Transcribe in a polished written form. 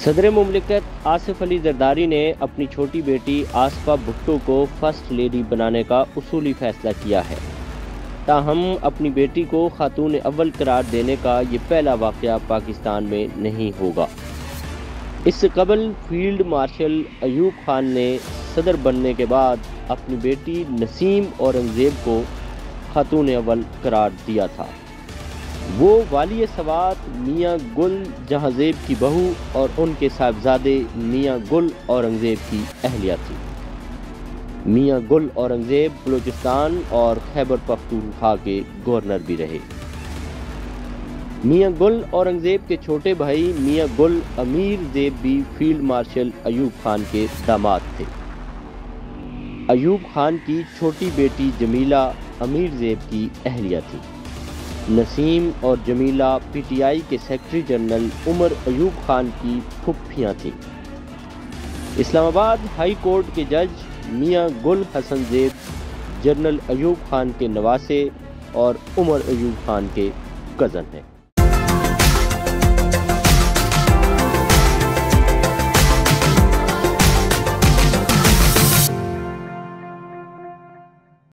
صدر مملکت آصف علی زرداری نے اپنی چھوٹی بیٹی آصفہ بھٹو کو فرسٹ لیڈی بنانے کا اصولی فیصلہ کیا ہے، تاہم اپنی بیٹی کو خاتون اول قرار دینے کا یہ پہلا واقعہ پاکستان میں نہیں ہوگا۔ اس سے قبل فیلڈ مارشل ایوب خان نے صدر بننے کے بعد اپنی بیٹی نسیم اورنگزیب کو خاتون اول قرار دیا تھا۔ وہ والی سوات میاں گل جہاں زیب کی بہو اور ان کے صاحبزادے میاں گل اورنگزیب کی اہلیہ تھی۔ میاں گل اورنگزیب بلوچستان اور خیبر پختونخوا کے گورنر بھی رہے۔ میاں گل اورنگزیب کے چھوٹے بھائی میاں گل امیر زیب بھی فیلڈ مارشل ایوب خان کے داماد تھے۔ ایوب خان کی چھوٹی بیٹی جمیلہ امیر زیب کی اہلیہ تھی۔ نسیم اور جمیلہ پی ٹی آئی کے سیکرٹری جنرل عمر ایوب خان کی پھوپھیاں تھیں۔ اسلام آباد ہائی کورٹ کے جج میاں گل حسن زیب جنرل ایوب خان کے نواسے اور عمر ایوب خان کے کزن ہیں۔